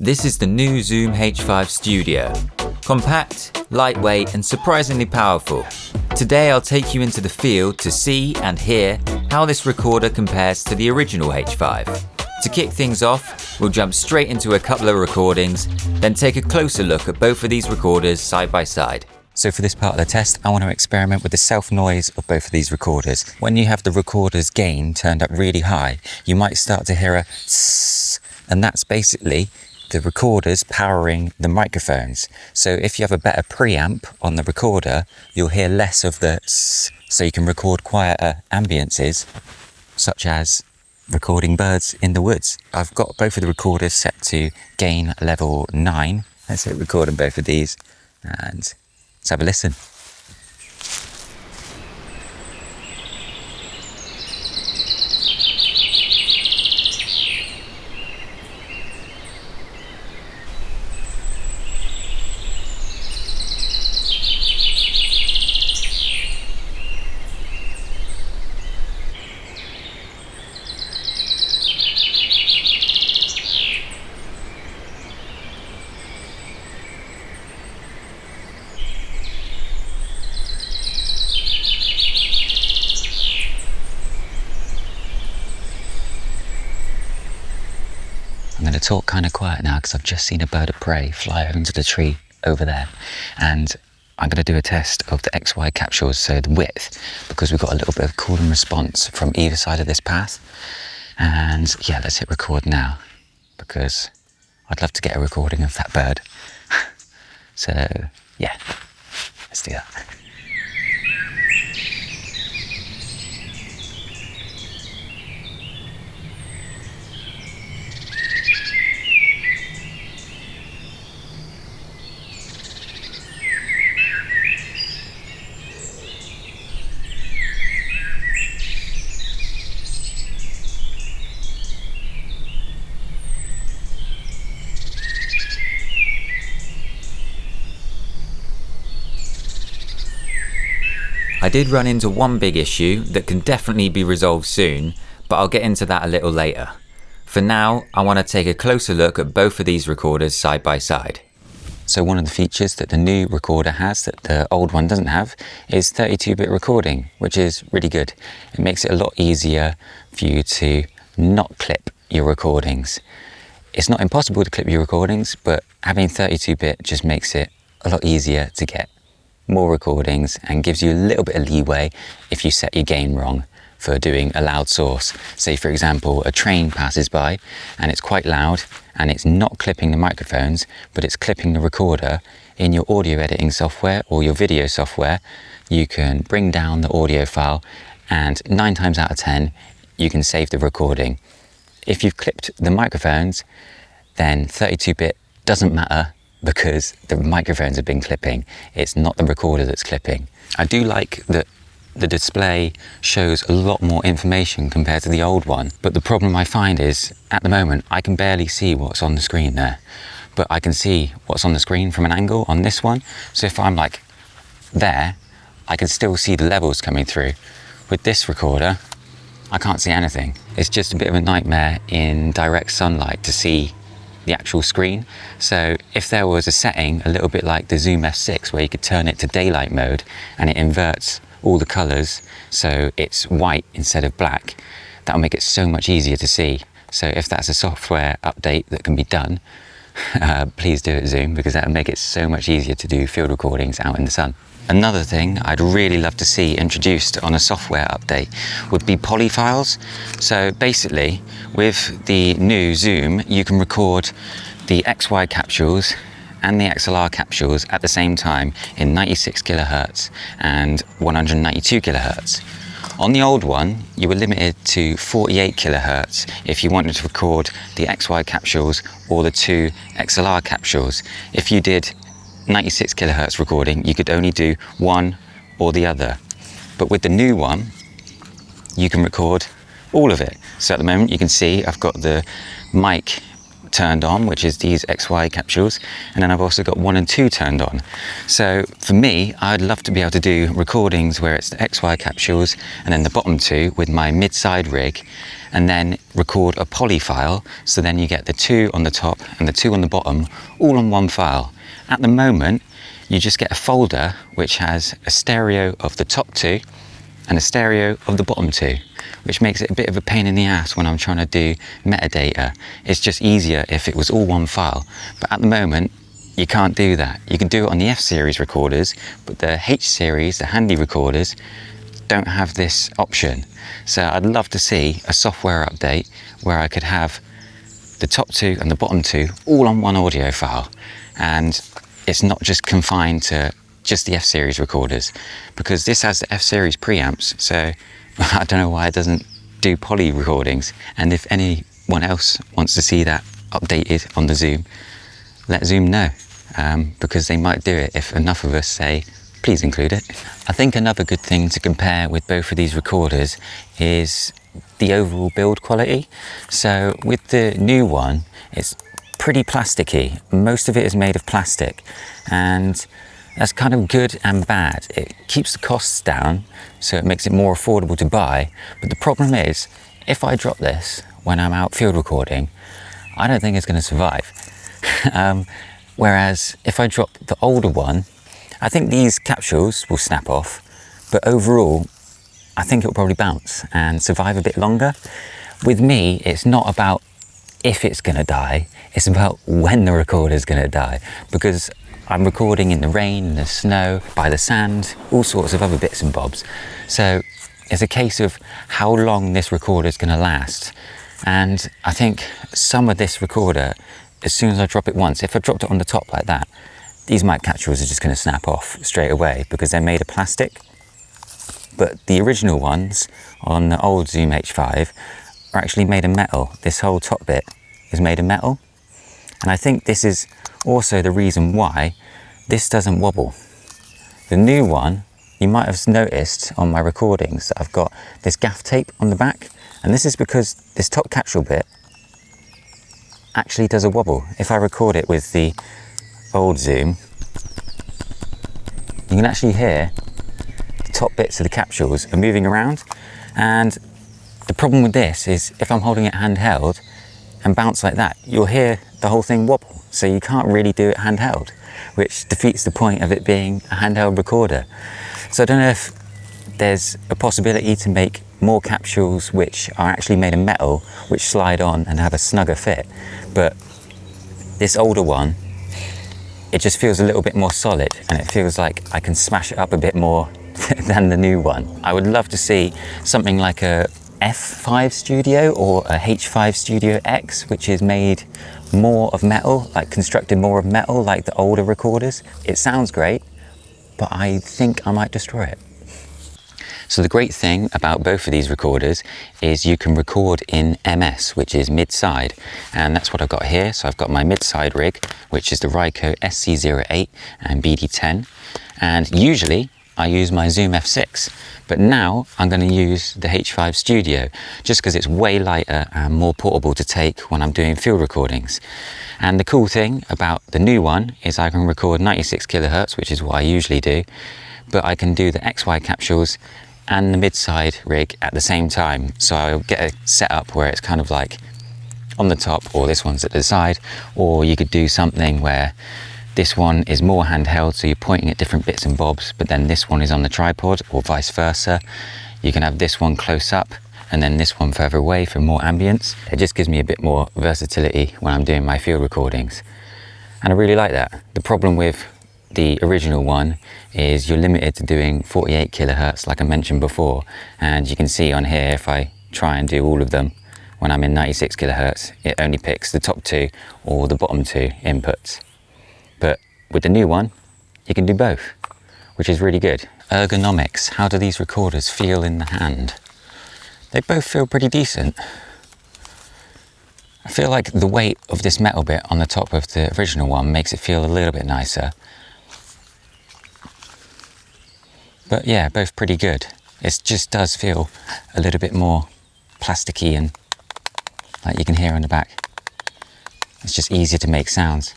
This is the new Zoom H5 Studio. Compact, lightweight and surprisingly powerful. Today I'll take you into the field to see and hear how this recorder compares to the original H5. To kick things off, we'll jump straight into a couple of recordings, then take a closer look at both of these recorders side by side. So for this part of the test, I want to experiment with the self-noise of both of these recorders. When you have the recorder's gain turned up really high, you might start to hear a tss, and that's basically the recorders powering the microphones. So if you have a better preamp on the recorder, you'll hear less of the tss, so you can record quieter ambiences, such as recording birds in the woods. I've got both of the recorders set to gain level 9. Let's hit record on both of these and let's have a listen. I'm going to talk kind of quiet now because I've just seen a bird of prey fly into the tree over there, and I'm going to do a test of the XY capsules, so the width, because we've got a little bit of call and response from either side of this path. And yeah, let's hit record now because I'd love to get a recording of that bird. So yeah, let's do that. I did run into one big issue that can definitely be resolved soon, but I'll get into that a little later. For now, I want to take a closer look at both of these recorders side by side. So one of the features that the new recorder has that the old one doesn't have is 32-bit recording, which is really good. It makes it a lot easier for you to not clip your recordings. It's not impossible to clip your recordings, but having 32-bit just makes it a lot easier to get more recordings and gives you a little bit of leeway if you set your gain wrong for doing a loud source. Say for example, a train passes by and it's quite loud and it's not clipping the microphones, but it's clipping the recorder. In your audio editing software or your video software, you can bring down the audio file and 9 times out of 10, you can save the recording. If you've clipped the microphones, then 32-bit doesn't matter because the microphones have been clipping. It's not the recorder that's clipping. I do like that the display shows a lot more information compared to the old one, but the problem I find is at the moment I can barely see what's on the screen there, but I can see what's on the screen from an angle on this one. So if I'm like there, I can still see the levels coming through. With this recorder, I can't see anything. It's just a bit of a nightmare in direct sunlight to see the actual screen. So if there was a setting a little bit like the Zoom H5s where you could turn it to daylight mode and it inverts all the colors so it's white instead of black, that'll make it so much easier to see. So if that's a software update that can be done, please do it, Zoom, because that'll make it so much easier to do field recordings out in the sun. Another thing I'd really love to see introduced on a software update would be polyfiles. So basically, with the new Zoom, you can record the XY capsules and the XLR capsules at the same time in 96 kilohertz and 192 kilohertz. On the old one, you were limited to 48 kilohertz if you wanted to record the XY capsules or the 2 XLR capsules. If you did 96 kilohertz recording, you could only do one or the other. But with the new one, you can record all of it. So at the moment you can see I've got the mic turned on, which is these XY capsules, and then I've also got 1 and 2 turned on. So for me, I'd love to be able to do recordings where it's the XY capsules and then the bottom 2 with my mid-side rig, and then record a poly file, so then you get the 2 on the top and the 2 on the bottom all on one file. At the moment, you just get a folder which has a stereo of the top 2 and a stereo of the bottom 2, which makes it a bit of a pain in the ass when I'm trying to do metadata. It's just easier if it was all one file, but at the moment you can't do that. You can do it on the F series recorders, but the H series, the handy recorders, don't have this option. So I'd love to see a software update where I could have the top 2 and the bottom 2 all on one audio file, and it's not just confined to just the F series recorders, because this has the F series preamps, so I don't know why it doesn't do poly recordings. And if anyone else wants to see that updated on the Zoom, let Zoom know, because they might do it if enough of us say please include it. I think another good thing to compare with both of these recorders is the overall build quality. So with the new one, it's pretty plasticky. Most of it is made of plastic, and that's kind of good and bad. It keeps the costs down, so it makes it more affordable to buy. But the problem is, if I drop this when I'm out field recording, I don't think it's going to survive. Whereas if I drop the older one, I think these capsules will snap off, but overall, I think it'll probably bounce and survive a bit longer. With me, it's not about if it's going to die, it's about when the recorder is going to die, because I'm recording in the rain, the snow, by the sand, all sorts of other bits and bobs. So it's a case of how long this recorder is going to last. And I think some of this recorder, as soon as I drop it once, if I dropped it on the top like that, these mic capsules are just going to snap off straight away because they're made of plastic. But the original ones on the old Zoom H5 are actually made of metal. This whole top bit is made of metal. And I think this is also the reason why this doesn't wobble. The new one, you might have noticed on my recordings that I've got this gaff tape on the back, and this is because this top capsule bit actually does a wobble. If I record it with the old Zoom, you can actually hear the top bits of the capsules are moving around, and the problem with this is if I'm holding it handheld and bounce like that, you'll hear the whole thing wobble. So you can't really do it handheld, which defeats the point of it being a handheld recorder. So I don't know if there's a possibility to make more capsules which are actually made of metal, which slide on and have a snugger fit. But this older one, it just feels a little bit more solid, and it feels like I can smash it up a bit more than the new one. I would love to see something like a H5studio or a H5studio X, which is made more of metal, like constructed more of metal like the older recorders. It sounds great, but I think I might destroy it. So the great thing about both of these recorders is you can record in MS, which is mid-side, and that's what I've got here. So I've got my mid-side rig, which is the Rycote SC08 and BD10, and usually I use my Zoom F6, but now I'm going to use the H5studio just because it's way lighter and more portable to take when I'm doing field recordings. And the cool thing about the new one is I can record 96 kilohertz, which is what I usually do, but I can do the XY capsules and the mid-side rig at the same time. So I'll get a setup where it's kind of like on the top, or this one's at the side, or you could do something where this one is more handheld, so you're pointing at different bits and bobs, but then this one is on the tripod, or vice versa. You can have this one close up and then this one further away for more ambience. It just gives me a bit more versatility when I'm doing my field recordings, and I really like that. The problem with the original one is you're limited to doing 48 kilohertz like I mentioned before, and you can see on here if I try and do all of them when I'm in 96 kilohertz, it only picks the top 2 or the bottom 2 inputs. But with the new one, you can do both, which is really good. Ergonomics, how do these recorders feel in the hand? They both feel pretty decent. I feel like the weight of this metal bit on the top of the original one makes it feel a little bit nicer. But yeah, both pretty good. It just does feel a little bit more plasticky, and like you can hear on the back. It's just easier to make sounds.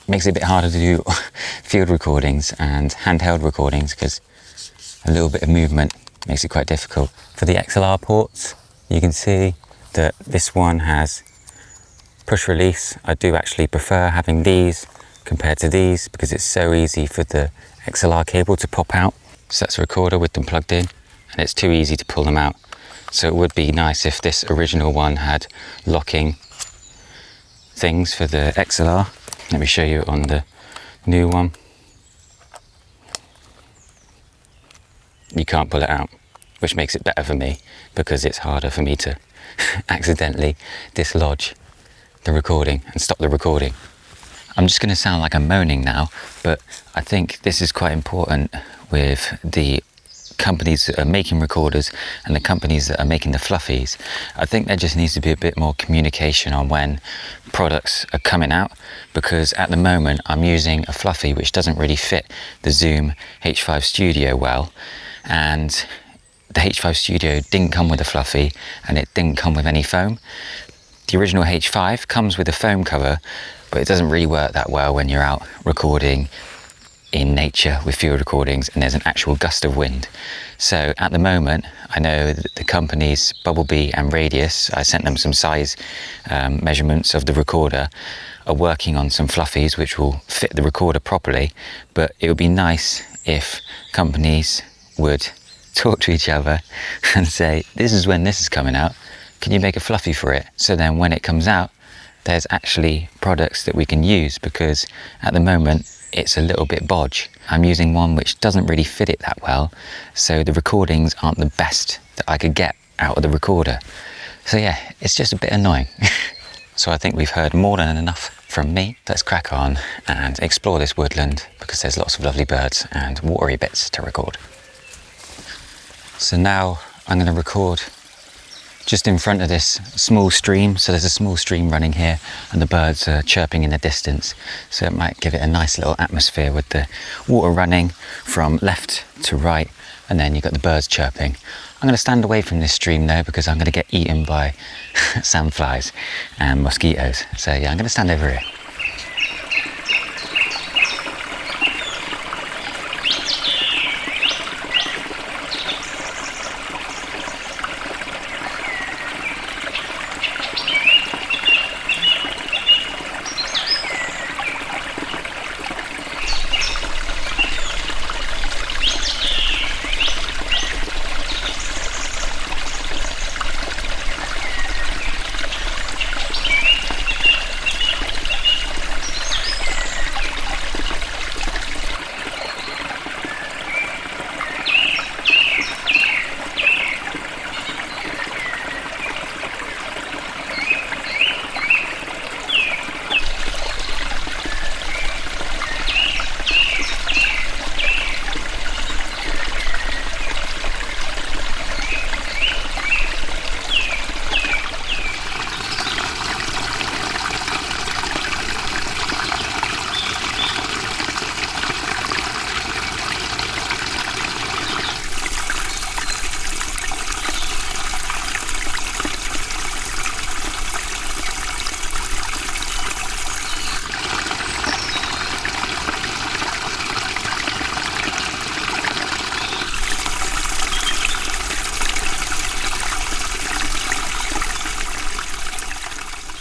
Makes it a bit harder to do field recordings and handheld recordings because a little bit of movement makes it quite difficult. For the XLR ports, you can see that this one has push release. I do actually prefer having these compared to these because it's so easy for the XLR cable to pop out. So that's a recorder with them plugged in and it's too easy to pull them out. So it would be nice if this original one had locking things for the XLR. Let me show you on the new one. You can't pull it out, which makes it better for me because it's harder for me to accidentally dislodge the recording and stop the recording. I'm just going to sound like I'm moaning now, but I think this is quite important with the companies that are making recorders and the companies that are making the fluffies. I think there just needs to be a bit more communication on when products are coming out, because at the moment I'm using a fluffy which doesn't really fit the Zoom H5 Studio well, and the H5 Studio didn't come with a fluffy and it didn't come with any foam. The original H5 comes with a foam cover, but it doesn't really work that well when you're out recording in nature with field recordings and there's an actual gust of wind. So at the moment, I know that the companies Bumblebee and Radius, I sent them some size measurements of the recorder, are working on some fluffies which will fit the recorder properly, but it would be nice if companies would talk to each other and say, this is when this is coming out, can you make a fluffy for it? So then when it comes out, there's actually products that we can use, because at the moment it's a little bit bodge. I'm using one which doesn't really fit it that well, so the recordings aren't the best that I could get out of the recorder. So yeah, it's just a bit annoying. So I think we've heard more than enough from me. Let's crack on and explore this woodland, because there's lots of lovely birds and watery bits to record. So now I'm going to record just in front of this small stream. So there's a small stream running here and the birds are chirping in the distance, so it might give it a nice little atmosphere with the water running from left to right, and then you've got the birds chirping. I'm going to stand away from this stream though, because I'm going to get eaten by sandflies and mosquitoes. So yeah, I'm going to stand over here.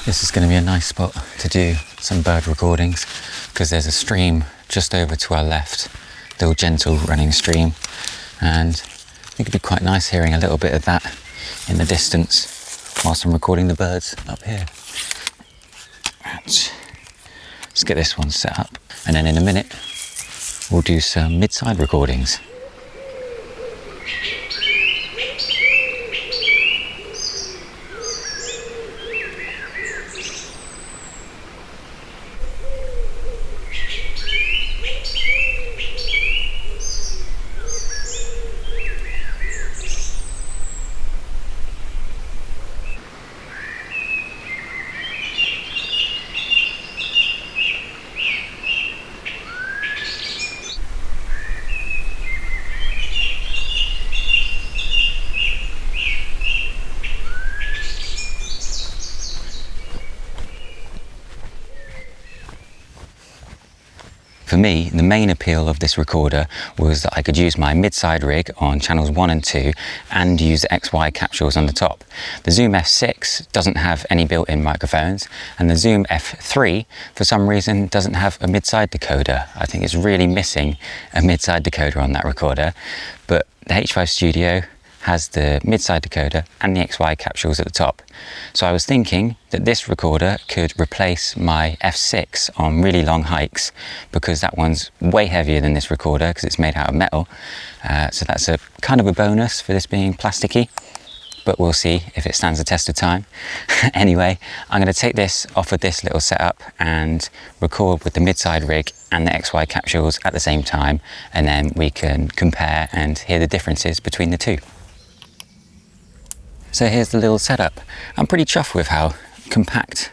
This is going to be a nice spot to do some bird recordings, because there's a stream just over to our left, little gentle running stream, and I think it'd be quite nice hearing a little bit of that in the distance whilst I'm recording the birds up here. Let's get this one set up, and then in a minute we'll do some mid-side recordings. For me, the main appeal of this recorder was that I could use my mid-side rig on channels 1 and 2 and use the XY capsules on the top. The Zoom H5 doesn't have any built-in microphones, and the Zoom H5 for some reason doesn't have a mid-side decoder. I think it's really missing a mid-side decoder on that recorder, but the H5studio has the mid-side decoder and the XY capsules at the top. So I was thinking that this recorder could replace my H5s on really long hikes, because that one's way heavier than this recorder because it's made out of metal. So that's a kind of a bonus for this being plasticky, but we'll see if it stands the test of time. Anyway, I'm going to take this off of this little setup and record with the mid-side rig and the XY capsules at the same time, and then we can compare and hear the differences between the two. So here's the little setup. I'm pretty chuffed with how compact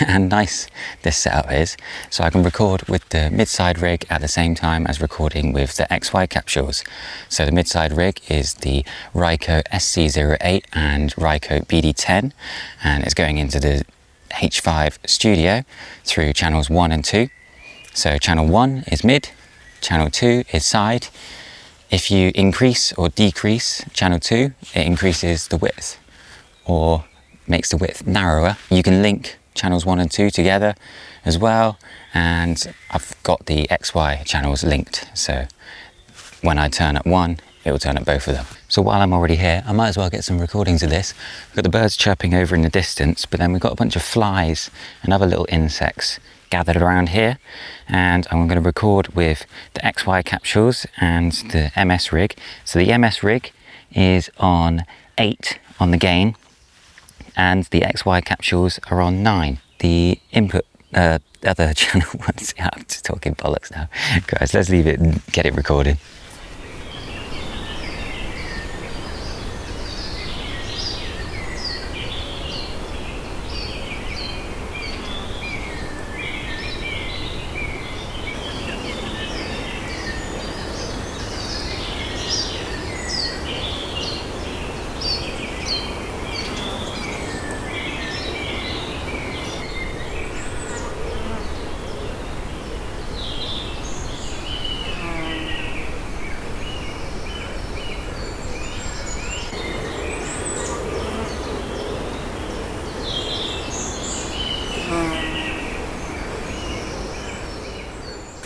and nice this setup is. So I can record with the mid-side rig at the same time as recording with the XY capsules. So the mid-side rig is the Rycote SC08 and Rycote BD10, and it's going into the H5studio through channels 1 and 2. So channel 1 is mid, channel 2 is side. If you increase or decrease channel 2, it increases the width or makes the width narrower. You can link channels 1 and 2 together as well, and I've got the XY channels linked, so when I turn at one, it will turn at both of them. So while I'm already here, I might as well get some recordings of this. We've got the birds chirping over in the distance, but then we've got a bunch of flies and other little insects gathered around here, and I'm going to record with the XY capsules and the MS rig. So the MS rig is on 8 on the gain, and the XY capsules are on 9. The input other channel ones, yeah, I'm just talking bollocks now. Guys, let's leave it and get it recorded.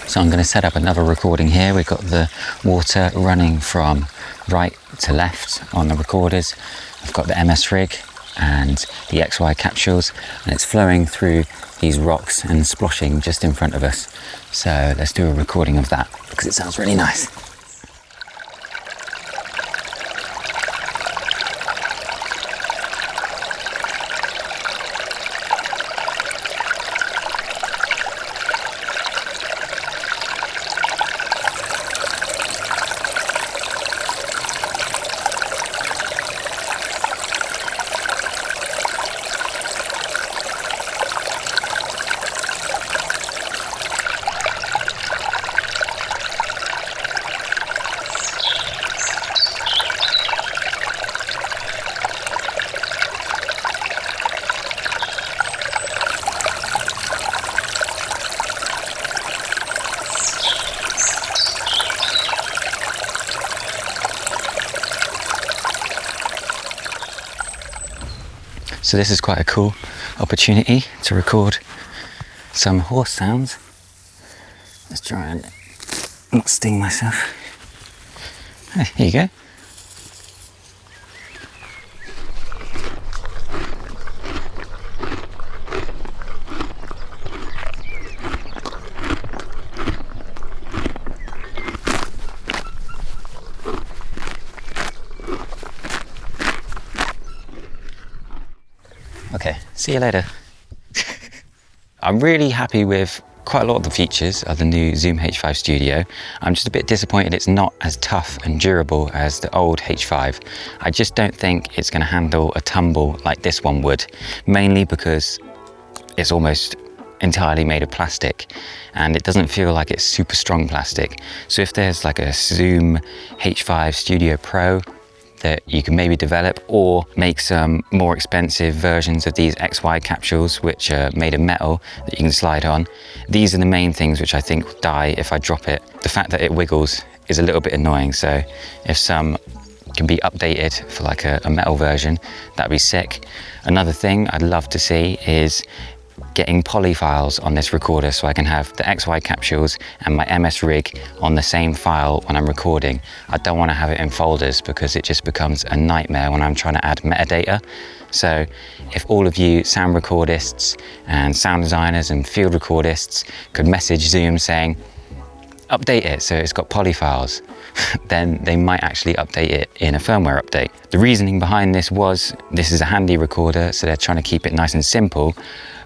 So I'm going to set up another recording here. We've got the water running from right to left on the recorders. I've got the MS rig and the XY capsules, and it's flowing through these rocks and sploshing just in front of us. So let's do a recording of that because it sounds really nice. So this is quite a cool opportunity to record some horse sounds. Let's try and not sting myself. Here you go. Okay, see you later. I'm really happy with quite a lot of the features of the new Zoom H5studio. I'm just a bit disappointed it's not as tough and durable as the old H5. I just don't think it's going to handle a tumble like this one would, mainly because it's almost entirely made of plastic and it doesn't feel like it's super strong plastic. So if there's like a Zoom H5 Studio Pro that you can maybe develop, or make some more expensive versions of these XY capsules, which are made of metal that you can slide on. These are the main things which I think will die if I drop it. The fact that it wiggles is a little bit annoying, so if some can be updated for like a metal version, that'd be sick. Another thing I'd love to see is getting poly files on this recorder, so I can have the XY capsules and my MS rig on the same file when I'm recording. I don't want to have it in folders because it just becomes a nightmare when I'm trying to add metadata. So if all of you sound recordists and sound designers and field recordists could message Zoom saying, update it so it's got poly files, then they might actually update it in a firmware update. The reasoning behind this was, this is a handy recorder, so they're trying to keep it nice and simple,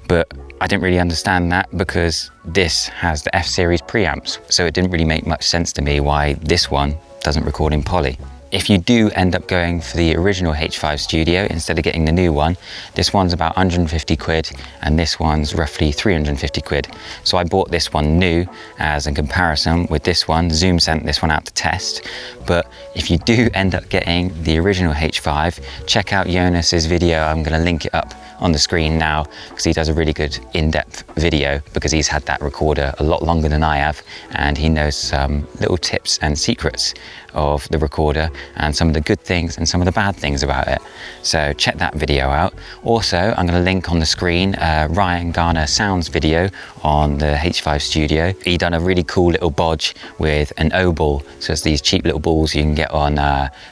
but I didn't really understand that because this has the F-series preamps, so it didn't really make much sense to me why this one doesn't record in poly. If you do end up going for the original H5 Studio instead of getting the new one, this one's about 150 quid and this one's roughly 350 quid. So I bought this one new as a comparison with this one. Zoom sent this one out to test. But if you do end up getting the original H5, check out Jonas's video. I'm going to link it up on the screen now because he does a really good in-depth video, because he's had that recorder a lot longer than I have, and he knows some little tips and secrets of the recorder and some of the good things and some of the bad things about it. So check that video out. Also, I'm going to link on the screen Ryan Garner Sounds video on the H5 Studio. He done a really cool little bodge with an O-ball, so it's these cheap little balls you can get on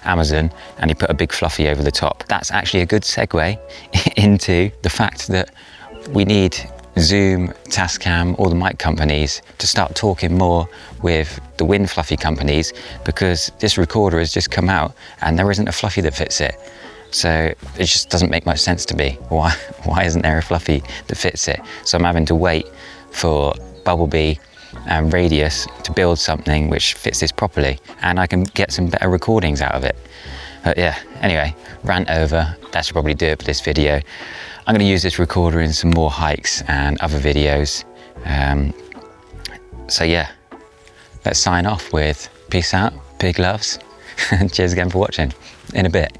Amazon, and he put a big fluffy over the top. That's actually a good segue into the fact that we need Zoom, Tascam, all the mic companies to start talking more with the wind fluffy companies, because this recorder has just come out and there isn't a fluffy that fits it. So it just doesn't make much sense to me. Why isn't there a fluffy that fits it? So I'm having to wait for Bumblebee and Radius to build something which fits this properly, and I can get some better recordings out of it. But yeah, anyway, rant over. That should probably do it for this video. I'm going to use this recorder in some more hikes and other videos. So yeah, let's sign off with peace out, big loves, and cheers again for watching. In a bit.